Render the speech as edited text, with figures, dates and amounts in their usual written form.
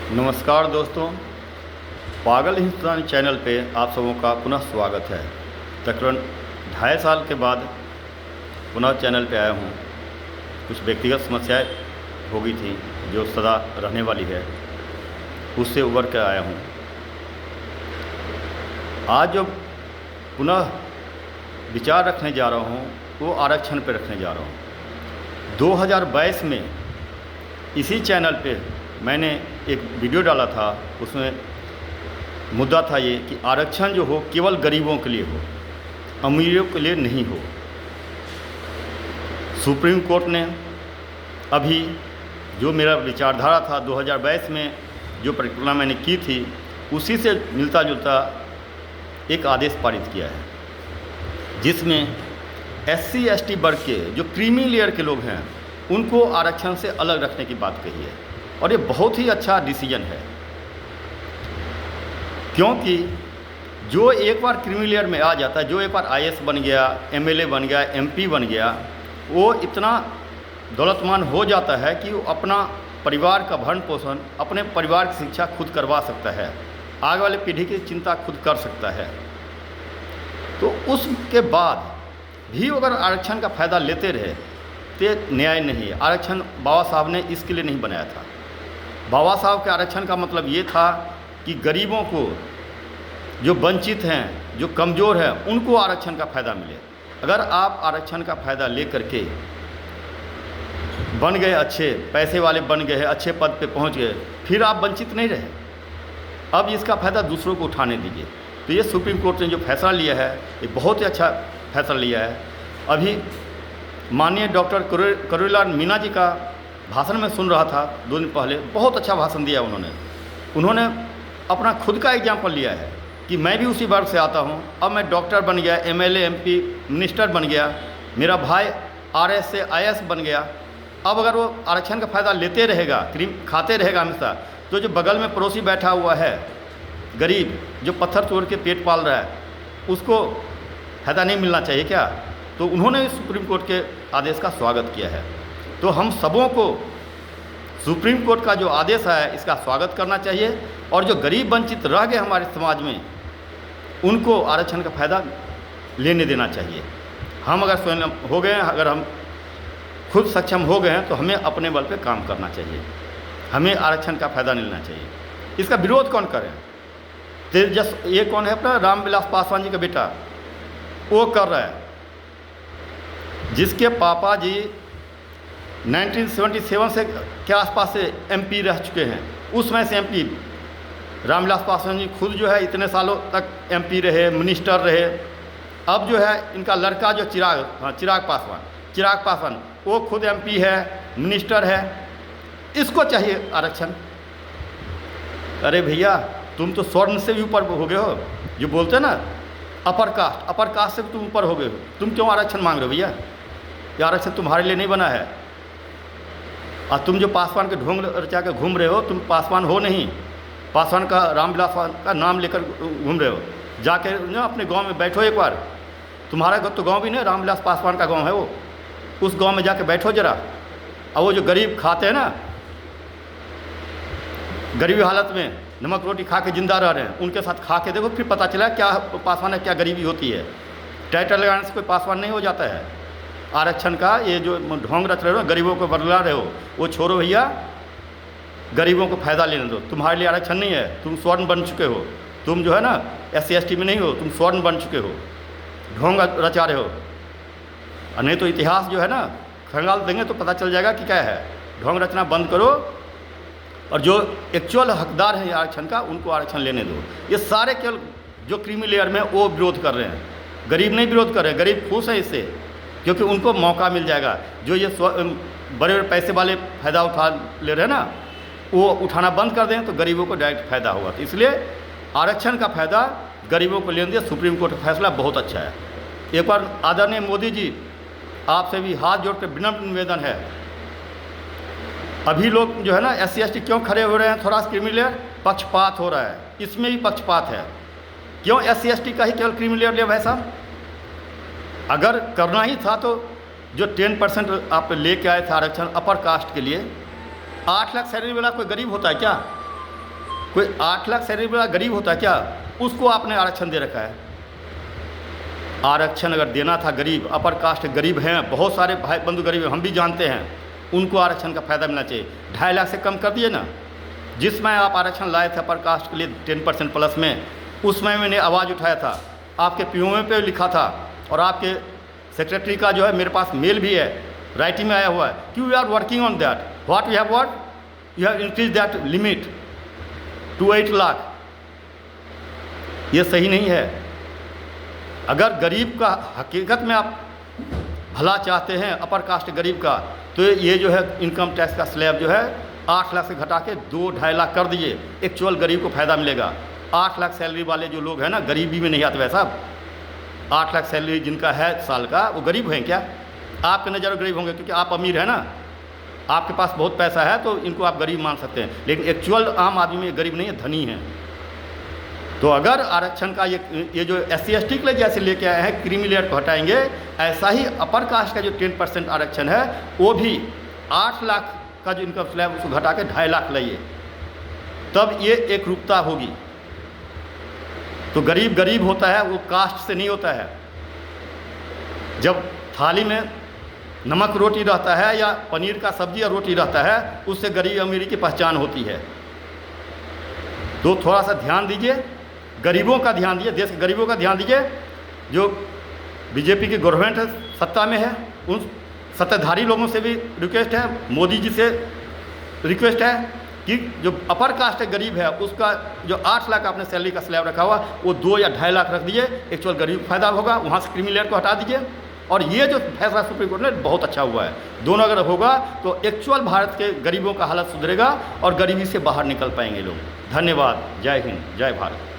नमस्कार दोस्तों, पागल हिंदुस्तानी चैनल पे आप सबों का पुनः स्वागत है। तकरीबन 2.5 साल के बाद पुनः चैनल पे आया हूँ। कुछ व्यक्तिगत समस्याएं हो गई थी जो सदा रहने वाली है, उससे उबर कर आया हूँ। आज जो पुनः विचार रखने जा रहा हूँ वो आरक्षण पे रखने जा रहा हूँ। 2022 में इसी चैनल पे मैंने एक वीडियो डाला था, उसमें मुद्दा था ये कि आरक्षण जो हो केवल गरीबों के लिए हो, अमीरों के लिए नहीं हो। सुप्रीम कोर्ट ने अभी जो मेरा विचारधारा था 2022 में जो परिकल्पना मैंने की थी, उसी से मिलता जुलता एक आदेश पारित किया है, जिसमें SC ST वर्ग के जो क्रीमी लेयर के लोग हैं उनको आरक्षण से अलग रखने की बात कही है। और ये बहुत ही अच्छा डिसीजन है, क्योंकि जो एक बार क्रीमी लेयर में आ जाता है, जो एक बार IAS बन गया, MLA बन गया, MP बन गया, वो इतना दौलतमान हो जाता है कि वो अपना परिवार का भरण पोषण, अपने परिवार की शिक्षा खुद करवा सकता है, आगे वाले पीढ़ी की चिंता खुद कर सकता है। तो उसके बाद भी अगर आरक्षण का फ़ायदा लेते रहे तो न्याय नहीं है। आरक्षण बाबा साहब ने इसके लिए नहीं बनाया था। बाबा साहब के आरक्षण का मतलब ये था कि गरीबों को, जो वंचित हैं, जो कमज़ोर हैं, उनको आरक्षण का फ़ायदा मिले। अगर आप आरक्षण का फ़ायदा ले करके बन गए, अच्छे पैसे वाले बन गए, अच्छे पद पे पहुंच गए, फिर आप वंचित नहीं रहे। अब इसका फ़ायदा दूसरों को उठाने दीजिए। तो ये सुप्रीम कोर्ट ने जो फैसला लिया है, ये बहुत ही अच्छा फैसला लिया है। अभी माननीय डॉक्टर करुणा मीना जी का भाषण में सुन रहा था 2 दिन पहले, बहुत अच्छा भाषण दिया उन्होंने अपना खुद का एग्जाम्पल लिया है कि मैं भी उसी वर्ग से आता हूँ। अब मैं डॉक्टर बन गया, MLA MP मिनिस्टर बन गया, मेरा भाई RS से IAS बन गया। अब अगर वो आरक्षण का फ़ायदा लेते रहेगा, क्रीम खाते रहेगा हमेशा, तो जो बगल में पड़ोसी बैठा हुआ है गरीब, जो पत्थर तोड़ के पेट पाल रहा है, उसको फ़ायदा नहीं मिलना चाहिए क्या? तो उन्होंने सुप्रीम कोर्ट के आदेश का स्वागत किया है। तो हम सबों को सुप्रीम कोर्ट का जो आदेश है इसका स्वागत करना चाहिए, और जो गरीब वंचित रह गए हमारे समाज में, उनको आरक्षण का फ़ायदा लेने देना चाहिए। हम अगर स्वयं हो गए हैं, अगर हम खुद सक्षम हो गए हैं, तो हमें अपने बल पे काम करना चाहिए। हमें आरक्षण का फ़ायदा नहीं लेना चाहिए। इसका विरोध कौन करे? ये कौन है? अपना रामविलास पासवान जी का बेटा, वो कर रहा है, जिसके पापा जी 1977 से के आसपास से MP रह चुके हैं। उसमें से MP रामविलास पासवान जी खुद जो है इतने सालों तक MP रहे, मिनिस्टर रहे। अब जो है इनका लड़का जो चिराग पासवान, वो खुद MP है, मिनिस्टर है। इसको चाहिए आरक्षण। अरे भैया, तुम तो स्वर्ण से भी ऊपर हो गए हो। जो बोलते हैं ना अपर कास्ट से भी तुम ऊपर हो गए हो। तुम क्यों आरक्षण मांग रहे हो भैया? ये आरक्षण तुम्हारे लिए नहीं बना है। और तुम जो पासवान के ढोंग रचा के घूम रहे हो, तुम पासवान हो नहीं। पासवान का, रामविलास का नाम लेकर घूम रहे हो। जाके ना अपने गांव में बैठो एक बार। तुम्हारा तो गांव भी नहीं, रामविलास पासवान का गांव है वो। उस गांव में जाके बैठो जरा। और वो जो गरीब खाते हैं ना, गरीबी हालत में नमक रोटी खा के जिंदा रह रहे हैं, उनके साथ खा के देखो, फिर पता चला क्या पासवान है, क्या गरीबी होती है। टाइटल लगाने से कोई पासवान नहीं हो जाता है। आरक्षण का ये जो ढोंग रच रहे हो, गरीबों को बदला रहे हो, वो छोड़ो भैया। गरीबों को फ़ायदा लेने दो। तुम्हारे लिए आरक्षण नहीं है, तुम स्वर्ण बन चुके हो। तुम जो है ना SC ST में नहीं हो, तुम स्वर्ण बन चुके हो, ढोंग रचा रहे हो। और नहीं तो इतिहास जो है ना खंगाल देंगे तो पता चल जाएगा कि क्या है। ढोंग रचना बंद करो, और जो एक्चुअल हकदार हैं आरक्षण का, उनको आरक्षण लेने दो। ये सारे केवल जो क्रीमी लेयर में वो विरोध कर रहे हैं, गरीब नहीं विरोध कर रहे हैं। गरीब खुश हैं इससे, क्योंकि उनको मौका मिल जाएगा। जो ये बड़े बड़े पैसे वाले फ़ायदा उठा ले रहे हैं ना, वो उठाना बंद कर दें तो गरीबों को डायरेक्ट फ़ायदा होगा। तो इसलिए आरक्षण का फ़ायदा गरीबों को लेने दिया। सुप्रीम कोर्ट का फैसला बहुत अच्छा है। एक बार आदरणीय मोदी जी, आपसे भी हाथ जोड़ कर विनम्र निवेदन है, अभी लोग जो है ना SC ST क्यों खड़े हो रहे हैं? थोड़ा क्रीमी लेयर पक्षपात हो रहा है, इसमें भी पक्षपात है। क्यों SC ST का ही केवल क्रीमी लेयर ले भाई साहब? अगर करना ही था तो जो 10% आप लेके आए थे आरक्षण अपर कास्ट के लिए, 8 लाख सैलरी वाला कोई गरीब होता है क्या? कोई 8 लाख सैलरी वाला गरीब होता है क्या, उसको आपने आरक्षण दे रखा है। आरक्षण अगर देना था गरीब, अपर कास्ट गरीब हैं, बहुत सारे भाई बंधु गरीब हैं, हम भी जानते हैं, उनको आरक्षण का फ़ायदा मिलना चाहिए। 2.5 लाख से कम कर दिए ना। जिसमें आप आरक्षण लाए थे अपर कास्ट के लिए 10% प्लस में, उसमें मैंने आवाज़ उठाया था, आपके पीओए पे लिखा था, और आपके सेक्रेटरी का जो है मेरे पास मेल भी है, राइटिंग में आया हुआ है कि we are working on that, what we have what you have increase that limit to 8 lakh. ये सही नहीं है। अगर गरीब का हकीकत में आप भला चाहते हैं, अपर कास्ट गरीब का, तो ये जो है इनकम टैक्स का स्लैब जो है 8 लाख से घटा के 2-2.5 लाख कर दीजिए, एक्चुअल गरीब को फ़ायदा मिलेगा। 8 लाख सैलरी वाले जो लोग हैं ना, गरीबी में नहीं आते वैसा। 8 लाख सैलरी जिनका है साल का, वो गरीब हैं क्या? आपके नज़र में गरीब होंगे क्योंकि आप अमीर हैं ना, आपके पास बहुत पैसा है, तो इनको आप गरीब मान सकते हैं, लेकिन एक्चुअल आम आदमी में गरीब नहीं है, धनी है। तो अगर आरक्षण का ये जो SC/ST के लिए जैसे लेके आए हैं, क्रीमी लेयर को हटाएंगे, ऐसा ही अपर कास्ट का जो 10% आरक्षण है, वो भी 8 लाख का जो इनकम स्लैब उसको घटा के 2.5 लाख लाइए, तब ये एक रूपता होगी। तो गरीब गरीब होता है, वो कास्ट से नहीं होता है। जब थाली में नमक रोटी रहता है या पनीर का सब्जी या रोटी रहता है, उससे गरीब अमीरी की पहचान होती है। तो थोड़ा सा ध्यान दीजिए, गरीबों का ध्यान दीजिए, देश के गरीबों का ध्यान दीजिए। जो बीजेपी की गवर्नमेंट सत्ता में है, उन सत्ताधारी लोगों से भी रिक्वेस्ट है, मोदी जी से रिक्वेस्ट है कि जो अपर कास्ट गरीब है, उसका जो 8 लाख आपने सैलरी का स्लैब रखा हुआ, वो 2 या 2.5 लाख रख दीजिए, एक्चुअल गरीब को फायदा होगा। वहाँ से क्रीमी लेयर को हटा दीजिए। और ये जो फैसला सुप्रीम कोर्ट ने बहुत अच्छा हुआ है, दोनों अगर होगा तो एक्चुअल भारत के गरीबों का हालत सुधरेगा और गरीबी से बाहर निकल पाएंगे लोग। धन्यवाद। जय हिंद, जय भारत।